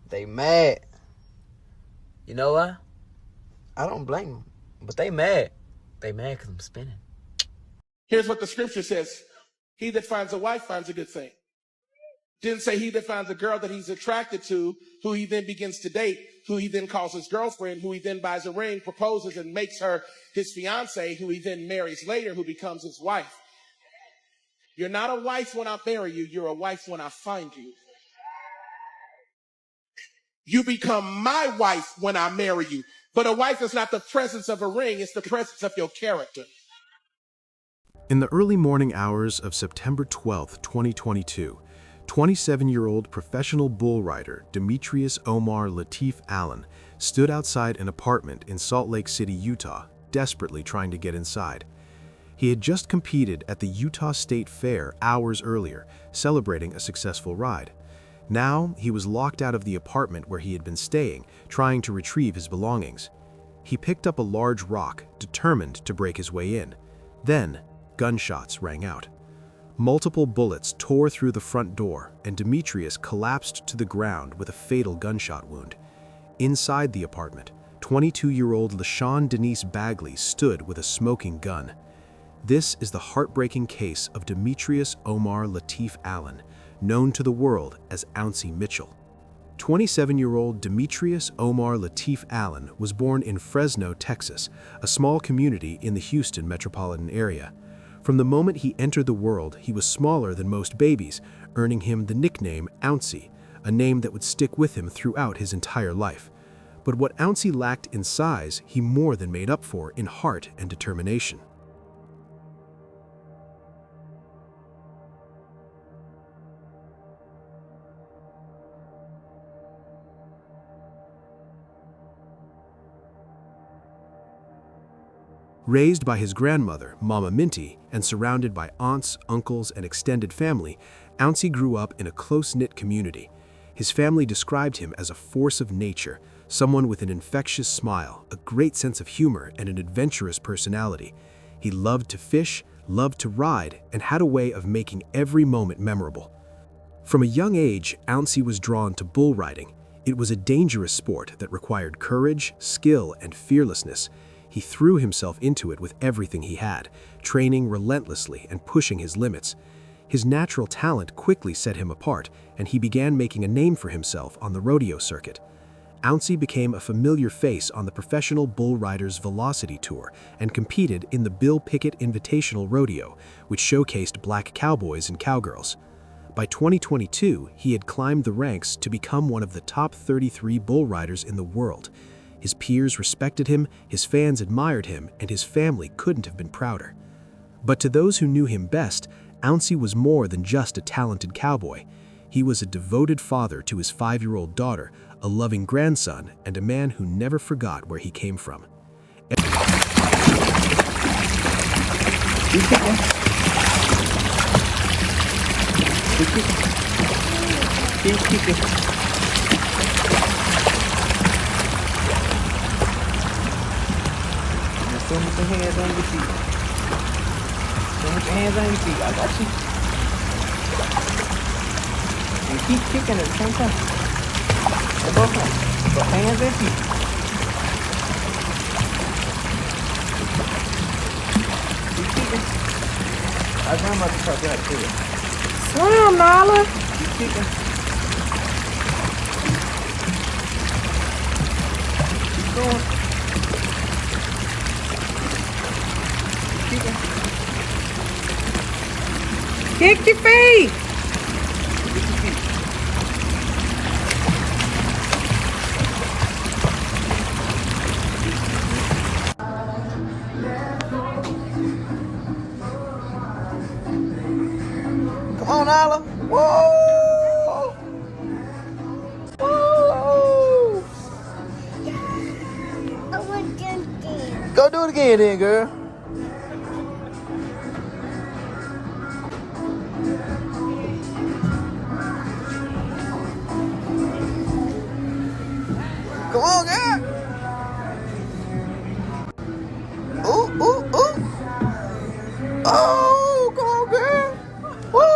They mad. You know why? I don't blame them. But they mad. They mad because I'm spinning. Here's what the scripture says. He that finds a wife finds a good thing. Didn't say he that finds a girl that he's attracted to, who he then begins to date, who he then calls his girlfriend, who he then buys a ring, proposes, and makes her his fiance, who he then marries later, who becomes his wife. You're not a wife when I marry you. You're a wife when I find you. You become my wife when I marry you. But a wife is not the presence of a ring. It's the presence of your character. In the early morning hours of September 12, 2022, 27-year-old professional bull rider Demetrius Omar Latif Allen stood outside an apartment in Salt Lake City, Utah, desperately trying to get inside. He had just competed at the Utah State Fair hours earlier, celebrating a successful ride. Now, he was locked out of the apartment where he had been staying, trying to retrieve his belongings. He picked up a large rock, determined to break his way in. Then, gunshots rang out. Multiple bullets tore through the front door, and Demetrius collapsed to the ground with a fatal gunshot wound. Inside the apartment, 22-year-old LaShawn Denise Bagley stood with a smoking gun. This is the heartbreaking case of Demetrius Omar Latif Allen, known to the world as Ouncy Mitchell. 27-year-old Demetrius Omar Latif Allen was born in Fresno, Texas, a small community in the Houston metropolitan area. From the moment he entered the world, he was smaller than most babies, earning him the nickname Ouncy, a name that would stick with him throughout his entire life. But what Ouncy lacked in size, he more than made up for in heart and determination. Raised by his grandmother, Mama Minty, and surrounded by aunts, uncles, and extended family, Ouncy grew up in a close-knit community. His family described him as a force of nature, someone with an infectious smile, a great sense of humor, and an adventurous personality. He loved to fish, loved to ride, and had a way of making every moment memorable. From a young age, Ouncy was drawn to bull riding. It was a dangerous sport that required courage, skill, and fearlessness. He threw himself into it with everything he had, training relentlessly and pushing his limits. His natural talent quickly set him apart, and he began making a name for himself on the rodeo circuit. Ouncy became a familiar face on the Professional Bull Riders Velocity Tour and competed in the Bill Pickett Invitational Rodeo, which showcased black cowboys and cowgirls. By 2022, he had climbed the ranks to become one of the top 33 bull riders in the world. His peers respected him, his fans admired him, and his family couldn't have been prouder. But to those who knew him best, Ouncy was more than just a talented cowboy. He was a devoted father to his 5-year-old daughter, a loving grandson, and a man who never forgot where he came from. Don't put your hands on your feet. Don't put your hands on your feet. I got you. And keep kicking at the same time. At both hands. Both hands and feet. Keep kicking. Our grandmother taught that too. Swim, Nala. Keep kicking. Keep going. Kick your feet. Come on, Nala. Whoa! Whoa! I want to dance. Go do it again then, girl. Come on, girl. Ooh, ooh, ooh. Oh, come on, girl. Woo.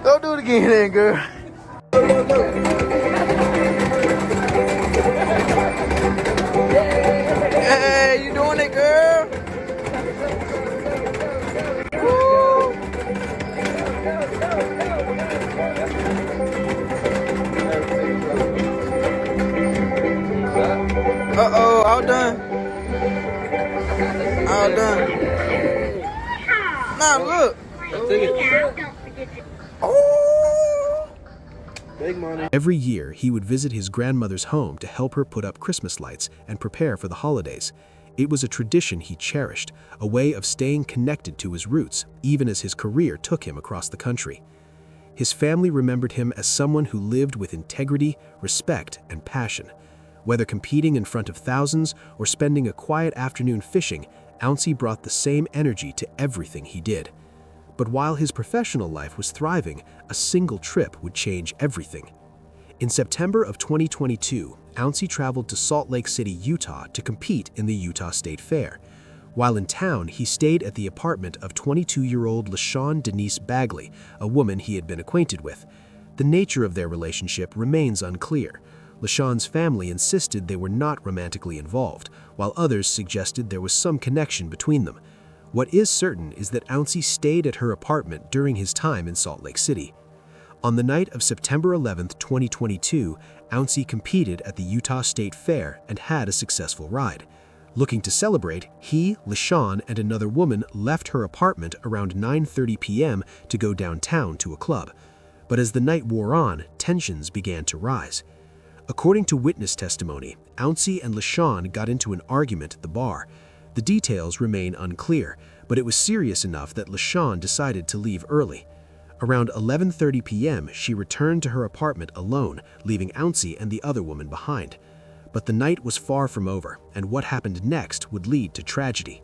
Go do it again then, girl. All done. All done. Now look. Oh. Big money. Every year, he would visit his grandmother's home to help her put up Christmas lights and prepare for the holidays. It was a tradition he cherished, a way of staying connected to his roots, even as his career took him across the country. His family remembered him as someone who lived with integrity, respect, and passion. Whether competing in front of thousands or spending a quiet afternoon fishing, Ouncy brought the same energy to everything he did. But while his professional life was thriving, a single trip would change everything. In September of 2022, Ouncy traveled to Salt Lake City, Utah to compete in the Utah State Fair. While in town, he stayed at the apartment of 22-year-old LaShawn Denise Bagley, a woman he had been acquainted with. The nature of their relationship remains unclear. LaShawn's family insisted they were not romantically involved, while others suggested there was some connection between them. What is certain is that Ouncy stayed at her apartment during his time in Salt Lake City. On the night of September 11, 2022, Ouncy competed at the Utah State Fair and had a successful ride. Looking to celebrate, he, LaShawn, and another woman left her apartment around 9:30 p.m. to go downtown to a club. But as the night wore on, tensions began to rise. According to witness testimony, Ouncy and LaShawn got into an argument at the bar. The details remain unclear, but it was serious enough that LaShawn decided to leave early. Around 11:30 p.m., she returned to her apartment alone, leaving Ouncy and the other woman behind. But the night was far from over, and what happened next would lead to tragedy.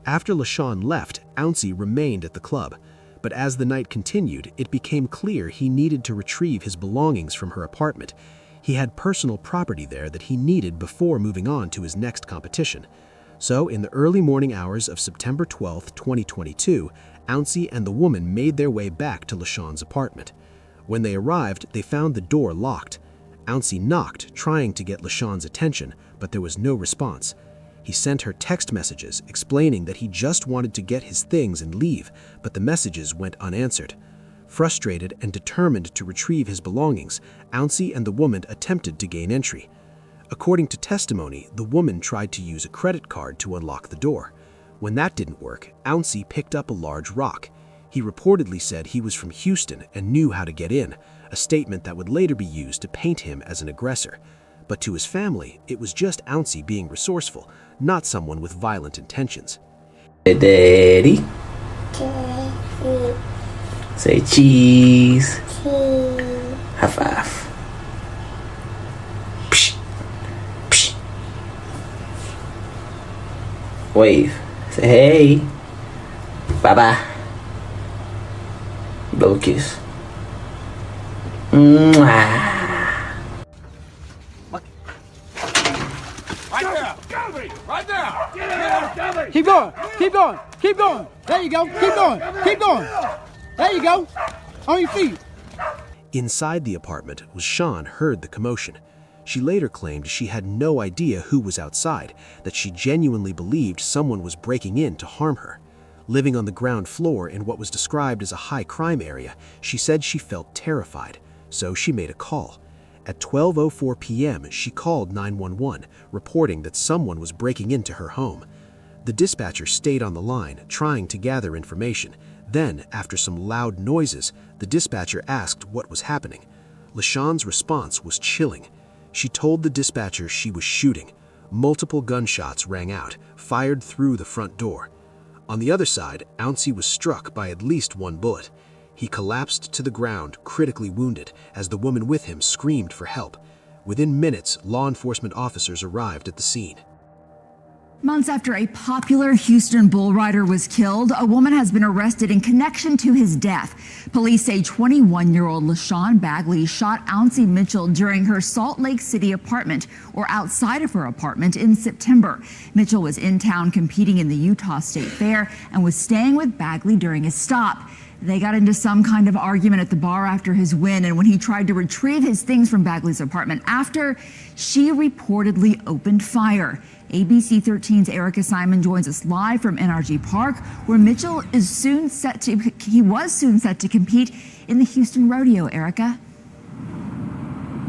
After LaShawn left, Ouncy remained at the club. But as the night continued, it became clear he needed to retrieve his belongings from her apartment. He had personal property there that he needed before moving on to his next competition. So, in the early morning hours of September 12, 2022, Ouncy and the woman made their way back to LaShawn's apartment. When they arrived, they found the door locked. Ouncy knocked, trying to get LaShawn's attention, but there was no response. He sent her text messages explaining that he just wanted to get his things and leave, but the messages went unanswered. Frustrated and determined to retrieve his belongings, Ouncy and the woman attempted to gain entry. According to testimony, the woman tried to use a credit card to unlock the door. When that didn't work, Ouncy picked up a large rock. He reportedly said he was from Houston and knew how to get in, a statement that would later be used to paint him as an aggressor. But to his family, it was just Ouncy being resourceful, not someone with violent intentions. Daddy. Say cheese. High five. Psh. Psh. Wave. Say hey. Bye-bye. Blow a kiss. Mwah. Right there. Right there. Keep going. Keep going. Keep going. There you go. Keep going. Keep going. There you go. On your feet. Inside the apartment, LaShawn heard the commotion. She later claimed she had no idea who was outside, that she genuinely believed someone was breaking in to harm her. Living on the ground floor in what was described as a high-crime area, she said she felt terrified, so she made a call. At 12:04 p.m., she called 911, reporting that someone was breaking into her home. The dispatcher stayed on the line, trying to gather information. Then, after some loud noises, the dispatcher asked what was happening. LaShawn's response was chilling. She told the dispatcher she was shooting. Multiple gunshots rang out, fired through the front door. On the other side, Ouncy was struck by at least one bullet. He collapsed to the ground, critically wounded, as the woman with him screamed for help. Within minutes, law enforcement officers arrived at the scene. Months after a popular Houston bull rider was killed, a woman has been arrested in connection to his death. Police say 21-year-old LaShawn Bagley shot Ouncy Mitchell during her Salt Lake City apartment, or outside of her apartment, in September. Mitchell was in town competing in the Utah State Fair and was staying with Bagley during his stop. They got into some kind of argument at the bar after his win, and when he tried to retrieve his things from Bagley's apartment after, she reportedly opened fire. ABC 13's Erica Simon joins us live from NRG Park, where Mitchell was soon set to compete in the Houston Rodeo. Erica?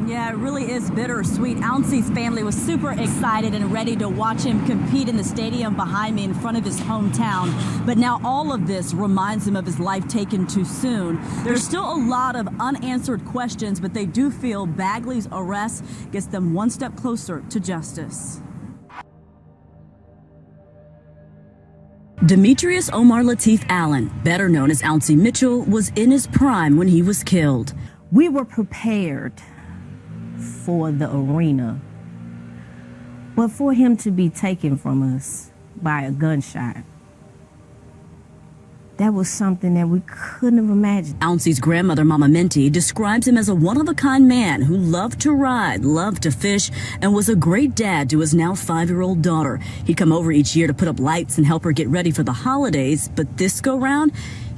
Yeah, it really is bittersweet. Ouncey's family was super excited and ready to watch him compete in the stadium behind me in front of his hometown. But now all of this reminds him of his life taken too soon. There's still a lot of unanswered questions, but they do feel Bagley's arrest gets them one step closer to justice. Demetrius Omar Lateef Allen, better known as Ouncey Mitchell, was in his prime when he was killed. We were prepared for the arena, but for him to be taken from us by a gunshot, that was something that we couldn't have imagined. Ouncey's grandmother, Mama Minty, describes him as a one-of-a-kind man who loved to ride, loved to fish, and was a great dad to his now 5-year-old daughter. He'd come over each year to put up lights and help her get ready for the holidays, but this go-round,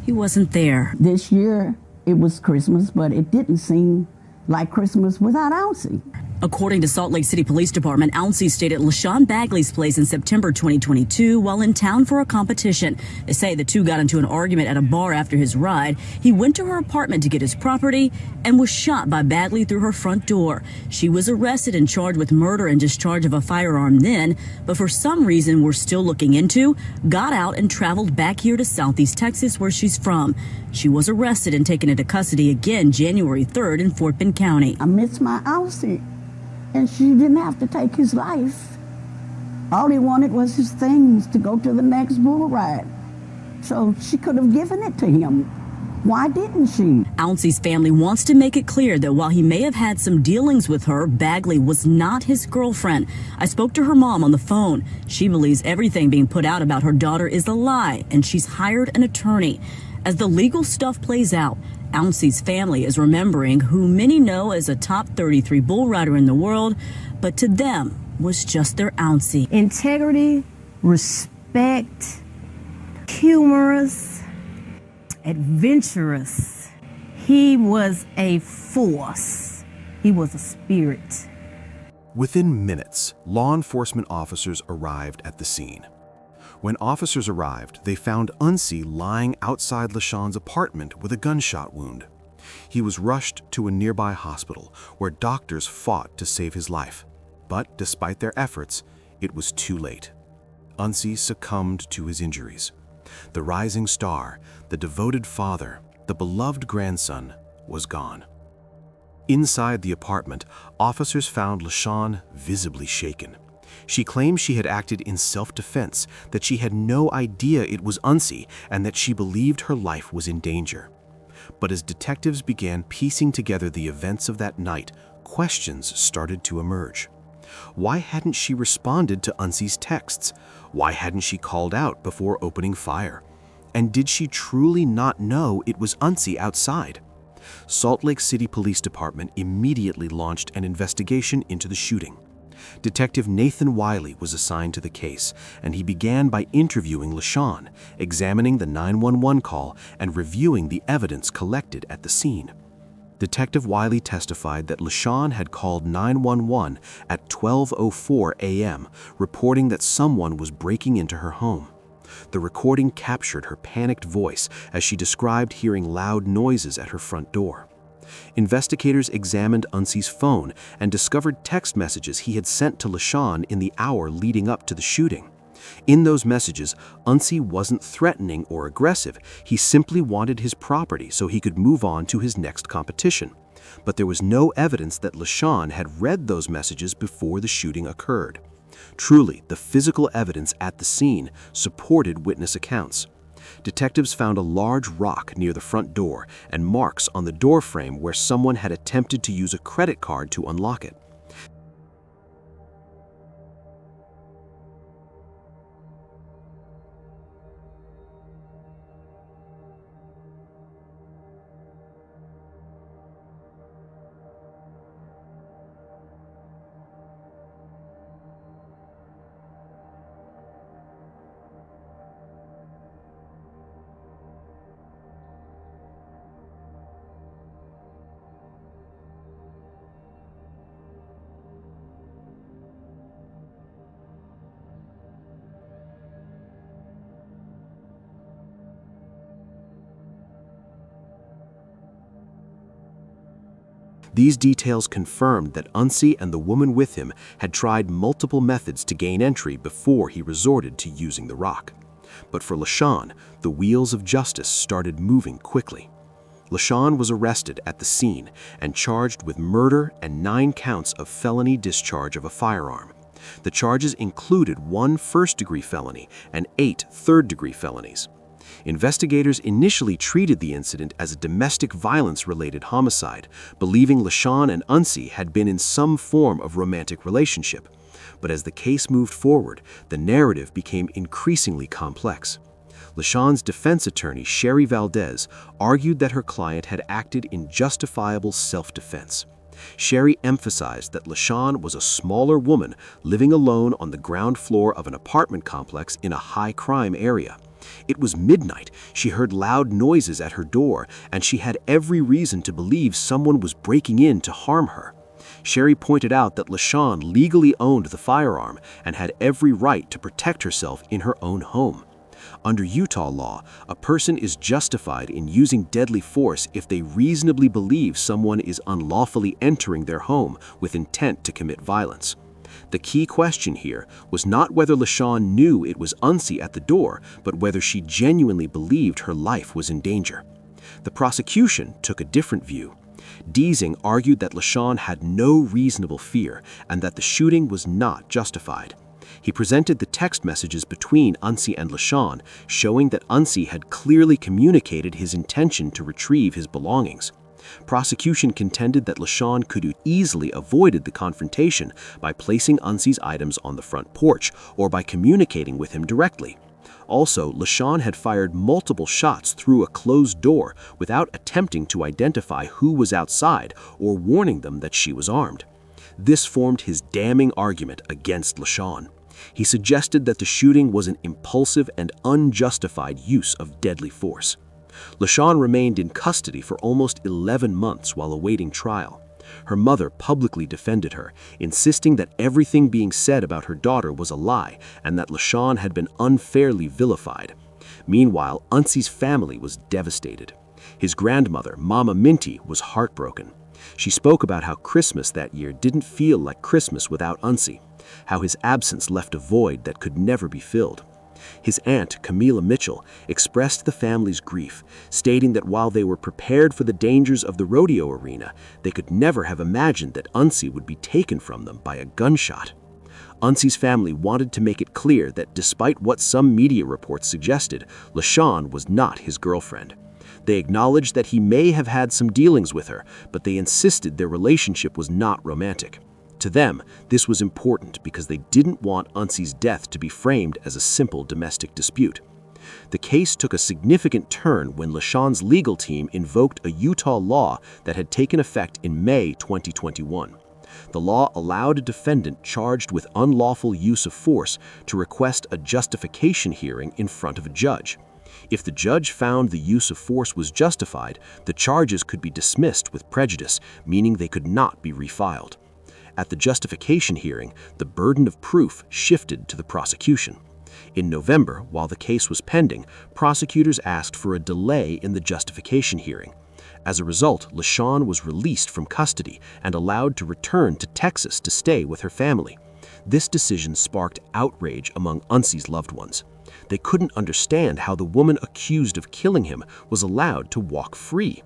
he wasn't there. This year, it was Christmas, but it didn't seem like Christmas without Ouncey. According to Salt Lake City Police Department, Ouncey stayed at LaShawn Bagley's place in September 2022 while in town for a competition. They say the two got into an argument at a bar after his ride. He went to her apartment to get his property and was shot by Bagley through her front door. She was arrested and charged with murder and discharge of a firearm then, but for some reason we're still looking into, got out and traveled back here to Southeast Texas where she's from. She was arrested and taken into custody again January 3rd in Fort Bend County. I miss my Ouncey, and she didn't have to take his life. All he wanted was his things to go to the next bull ride. So she could have given it to him. Why didn't she? Ouncey's family wants to make it clear that while he may have had some dealings with her, Bagley was not his girlfriend. I spoke to her mom on the phone. She believes everything being put out about her daughter is a lie, and she's hired an attorney. As the legal stuff plays out, Ouncey's family is remembering who many know as a top 33 bull rider in the world, but to them was just their Ouncey. Integrity, respect, humorous, adventurous. He was a force. He was a spirit. Within minutes, law enforcement officers arrived at the scene. When officers arrived, they found Ouncey lying outside LaShawn's apartment with a gunshot wound. He was rushed to a nearby hospital where doctors fought to save his life. But despite their efforts, it was too late. Ouncey succumbed to his injuries. The rising star, the devoted father, the beloved grandson, was gone. Inside the apartment, officers found LaShawn visibly shaken. She claimed she had acted in self-defense, that she had no idea it was Ouncey, and that she believed her life was in danger. But as detectives began piecing together the events of that night, questions started to emerge. Why hadn't she responded to Ouncey's texts? Why hadn't she called out before opening fire? And did she truly not know it was Ouncey outside? Salt Lake City Police Department immediately launched an investigation into the shooting. Detective Nathan Wiley was assigned to the case, and he began by interviewing LaShawn, examining the 911 call and reviewing the evidence collected at the scene. Detective Wiley testified that LaShawn had called 911 at 12:04 a.m., reporting that someone was breaking into her home. The recording captured her panicked voice as she described hearing loud noises at her front door. Investigators examined Ouncey's phone and discovered text messages he had sent to LaShawn in the hour leading up to the shooting. In those messages, Ouncey wasn't threatening or aggressive. He simply wanted his property so he could move on to his next competition. But there was no evidence that LaShawn had read those messages before the shooting occurred. Truly, the physical evidence at the scene supported witness accounts. Detectives found a large rock near the front door and marks on the door frame where someone had attempted to use a credit card to unlock it. These details confirmed that Unsi and the woman with him had tried multiple methods to gain entry before he resorted to using the rock. But for LaShawn, the wheels of justice started moving quickly. LaShawn was arrested at the scene and charged with murder and 9 counts of felony discharge of a firearm. The charges included 1 first-degree felony and 8 third-degree felonies. Investigators initially treated the incident as a domestic violence-related homicide, believing LaShawn and Unsi had been in some form of romantic relationship. But as the case moved forward, the narrative became increasingly complex. LaShawn's defense attorney, Sherry Valdez, argued that her client had acted in justifiable self-defense. Sherry emphasized that LaShawn was a smaller woman living alone on the ground floor of an apartment complex in a high-crime area. It was midnight, she heard loud noises at her door, and she had every reason to believe someone was breaking in to harm her. Sherry pointed out that LaShawn legally owned the firearm and had every right to protect herself in her own home. Under Utah law, a person is justified in using deadly force if they reasonably believe someone is unlawfully entering their home with intent to commit violence. The key question here was not whether LaShawn knew it was Unsi at the door, but whether she genuinely believed her life was in danger. The prosecution took a different view. Deasing argued that LaShawn had no reasonable fear and that the shooting was not justified. He presented the text messages between Unsi and LaShawn, showing that Unsi had clearly communicated his intention to retrieve his belongings. Prosecution contended that LaShawn could have easily avoided the confrontation by placing Unsi's items on the front porch or by communicating with him directly. Also, LaShawn had fired multiple shots through a closed door without attempting to identify who was outside or warning them that she was armed. This formed his damning argument against LaShawn. He suggested that the shooting was an impulsive and unjustified use of deadly force. LaShawn remained in custody for almost 11 months while awaiting trial. Her mother publicly defended her, insisting that everything being said about her daughter was a lie and that LaShawn had been unfairly vilified. Meanwhile, Unsi's family was devastated. His grandmother, Mama Minty, was heartbroken. She spoke about how Christmas that year didn't feel like Christmas without Unsi, how his absence left a void that could never be filled. His aunt, Camila Mitchell, expressed the family's grief, stating that while they were prepared for the dangers of the rodeo arena, they could never have imagined that Unsi would be taken from them by a gunshot. Unsi's family wanted to make it clear that despite what some media reports suggested, LaShawn was not his girlfriend. They acknowledged that he may have had some dealings with her, but they insisted their relationship was not romantic. To them, this was important because they didn't want Unsi's death to be framed as a simple domestic dispute. The case took a significant turn when LaShawn's legal team invoked a Utah law that had taken effect in May 2021. The law allowed a defendant charged with unlawful use of force to request a justification hearing in front of a judge. If the judge found the use of force was justified, the charges could be dismissed with prejudice, meaning they could not be refiled. At the justification hearing, the burden of proof shifted to the prosecution. In November, while the case was pending, prosecutors asked for a delay in the justification hearing. As a result, LaShawn was released from custody and allowed to return to Texas to stay with her family. This decision sparked outrage among Unsi's loved ones. They couldn't understand how the woman accused of killing him was allowed to walk free.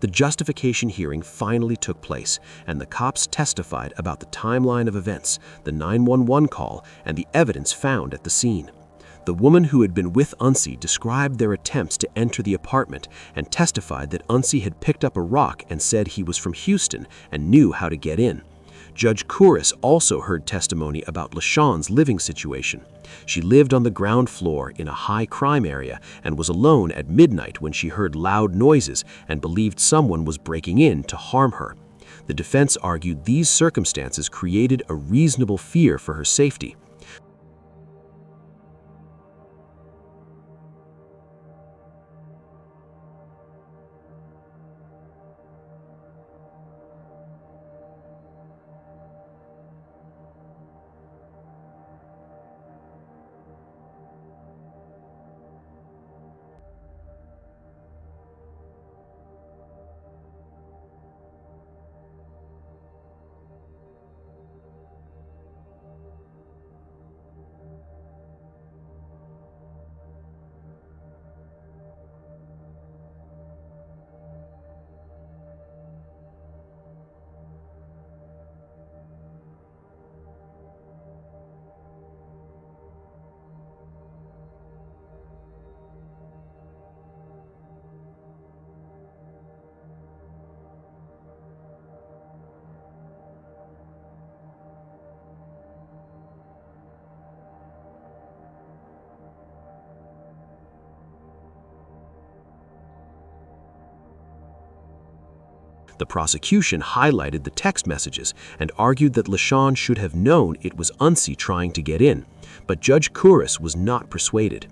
The justification hearing finally took place, and the cops testified about the timeline of events, the 911 call, and the evidence found at the scene. The woman who had been with Unsi described their attempts to enter the apartment and testified that Unsi had picked up a rock and said he was from Houston and knew how to get in. Judge Kouris also heard testimony about LaShawn's living situation. She lived on the ground floor in a high-crime area and was alone at midnight when she heard loud noises and believed someone was breaking in to harm her. The defense argued these circumstances created a reasonable fear for her safety. The prosecution highlighted the text messages and argued that LaShawn should have known it was Unsi trying to get in, but Judge Kouros was not persuaded.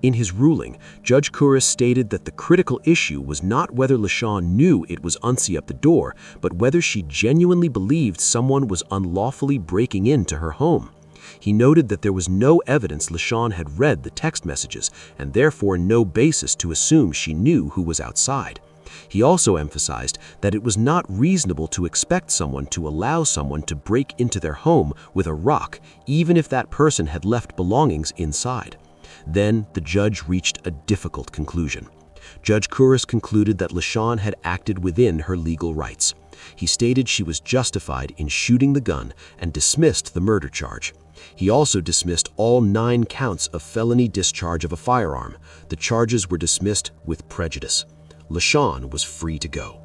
In his ruling, Judge Kouros stated that the critical issue was not whether LaShawn knew it was Unsi up the door, but whether she genuinely believed someone was unlawfully breaking into her home. He noted that there was no evidence LaShawn had read the text messages, and therefore no basis to assume she knew who was outside. He also emphasized that it was not reasonable to expect someone to allow someone to break into their home with a rock, even if that person had left belongings inside. Then the judge reached a difficult conclusion. Judge Kouros concluded that LaShawn had acted within her legal rights. He stated she was justified in shooting the gun and dismissed the murder charge. He also dismissed all 9 counts of felony discharge of a firearm. The charges were dismissed with prejudice. LaShawn was free to go.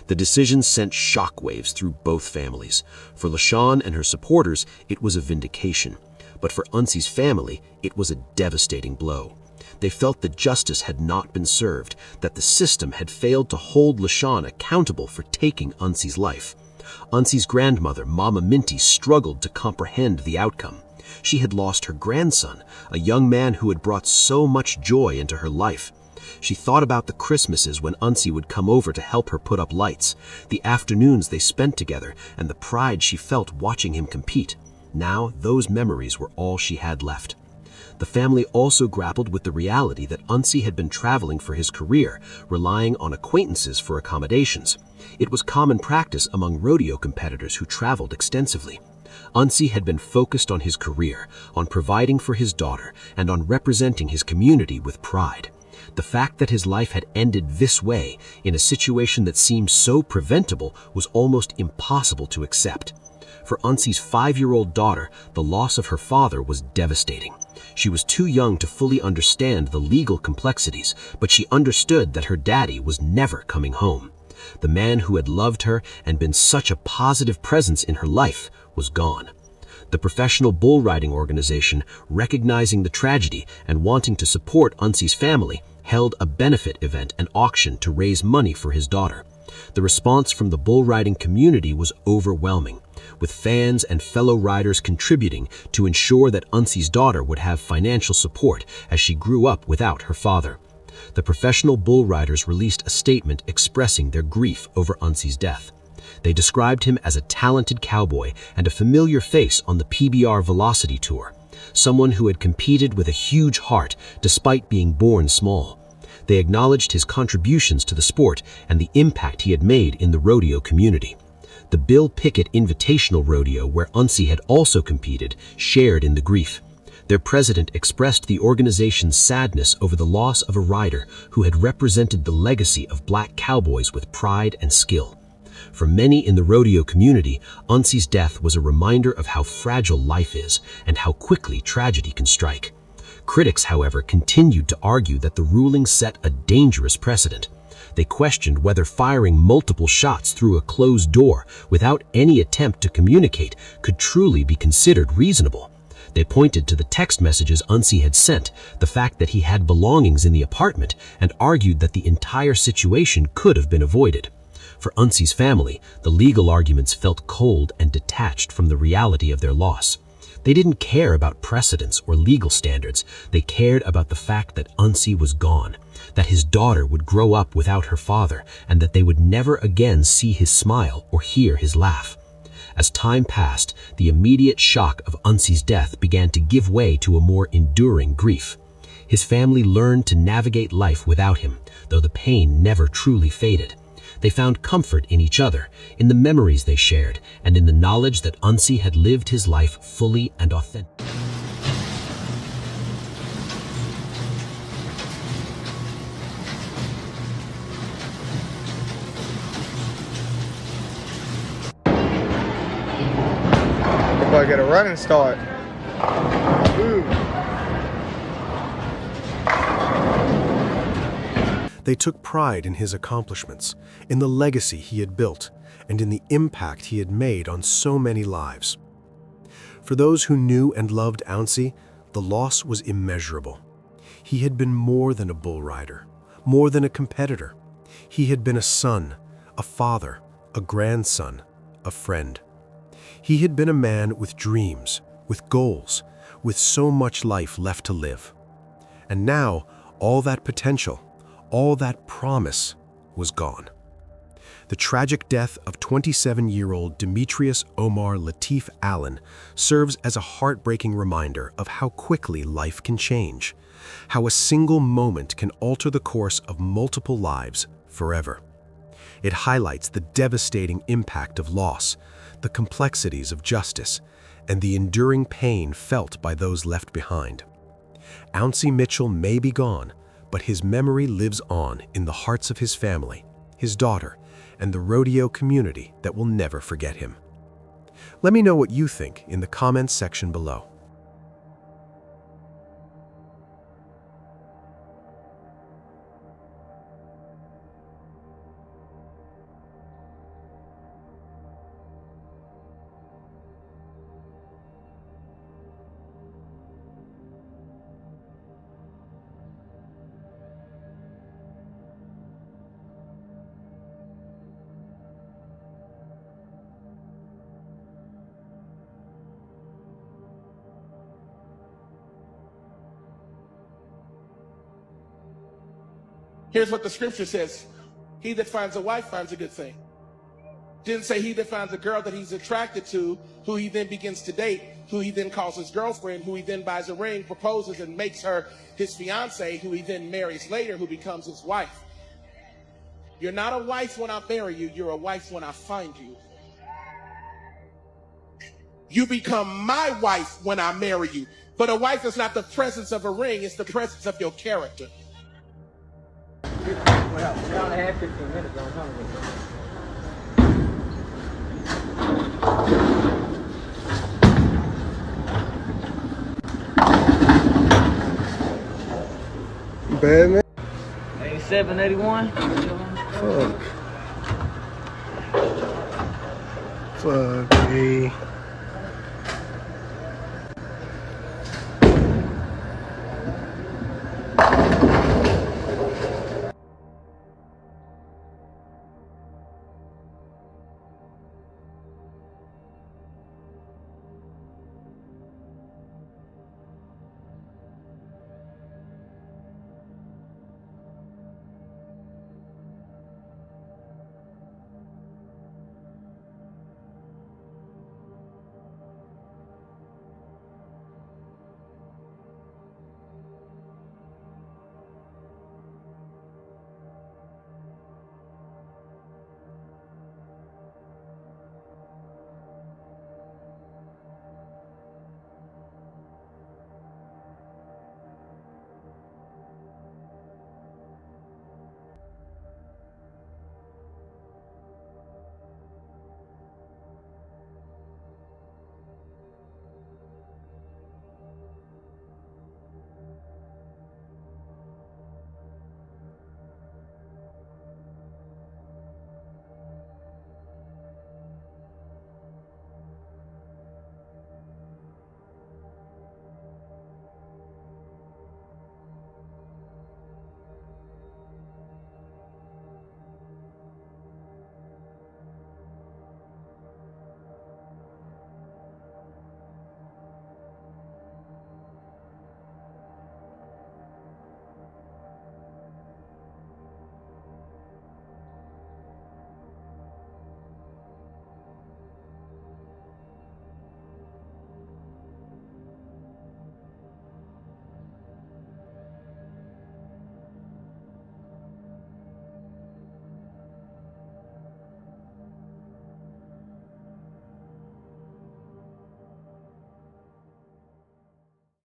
The decision sent shockwaves through both families. For LaShawn and her supporters, it was a vindication. But for Unsi's family, it was a devastating blow. They felt that justice had not been served, that the system had failed to hold LaShawn accountable for taking Unsi's life. Unsi's grandmother, Mama Minty, struggled to comprehend the outcome. She had lost her grandson, a young man who had brought so much joy into her life. She thought about the Christmases when Unsi would come over to help her put up lights, the afternoons they spent together, and the pride she felt watching him compete. Now, those memories were all she had left. The family also grappled with the reality that Unsi had been traveling for his career, relying on acquaintances for accommodations. It was common practice among rodeo competitors who traveled extensively. Unsi had been focused on his career, on providing for his daughter, and on representing his community with pride. The fact that his life had ended this way, in a situation that seemed so preventable, was almost impossible to accept. For Unsi's 5-year-old daughter, the loss of her father was devastating. She was too young to fully understand the legal complexities, but she understood that her daddy was never coming home. The man who had loved her and been such a positive presence in her life was gone. The professional bull riding organization, recognizing the tragedy and wanting to support Unsi's family, held a benefit event and auction to raise money for his daughter. The response from the bull riding community was overwhelming, with fans and fellow riders contributing to ensure that Unsi's daughter would have financial support as she grew up without her father. The professional bull riders released a statement expressing their grief over Unsi's death. They described him as a talented cowboy and a familiar face on the PBR Velocity Tour, someone who had competed with a huge heart despite being born small. They acknowledged his contributions to the sport and the impact he had made in the rodeo community. The Bill Pickett Invitational Rodeo, where Unsi had also competed, shared in the grief. Their president expressed the organization's sadness over the loss of a rider who had represented the legacy of black cowboys with pride and skill. For many in the rodeo community, Unsi's death was a reminder of how fragile life is and how quickly tragedy can strike. Critics, however, continued to argue that the ruling set a dangerous precedent. They questioned whether firing multiple shots through a closed door without any attempt to communicate could truly be considered reasonable. They pointed to the text messages Unsi had sent, the fact that he had belongings in the apartment, and argued that the entire situation could have been avoided. For Unsi's family, the legal arguments felt cold and detached from the reality of their loss. They didn't care about precedents or legal standards. They cared about the fact that Unsi was gone, that his daughter would grow up without her father, and that they would never again see his smile or hear his laugh. As time passed, the immediate shock of Unsi's death began to give way to a more enduring grief. His family learned to navigate life without him, though the pain never truly faded. They found comfort in each other, in the memories they shared, and in the knowledge that Unsi had lived his life fully and authentically. If I get a running start. Ooh. They took pride in his accomplishments, in the legacy he had built, and in the impact he had made on so many lives. For those who knew and loved Unsi, the loss was immeasurable. He had been more than a bull rider, more than a competitor. He had been a son, a father, a grandson, a friend. He had been a man with dreams, with goals, with so much life left to live. And now, all that potential, all that promise was gone. The tragic death of 27-year-old Demetrius Omar Latif Allen serves as a heartbreaking reminder of how quickly life can change, how a single moment can alter the course of multiple lives forever. It highlights the devastating impact of loss, the complexities of justice, and the enduring pain felt by those left behind. Ouncy Mitchell may be gone, but his memory lives on in the hearts of his family, his daughter, and the rodeo community that will never forget him. Let me know what you think in the comments section below. Here's what the scripture says. He that finds a wife finds a good thing. Didn't say he that finds a girl that he's attracted to, who he then begins to date, who he then calls his girlfriend, who he then buys a ring, proposes, and makes her his fiance, who he then marries later, who becomes his wife. You're not a wife when I marry you. You're a wife when I find you. You become my wife when I marry you. But a wife is not the presence of a ring. It's the presence of your character. Well, we only had 15 minutes on some of it. Bad man. 87, 81. Fuck. Fuck me.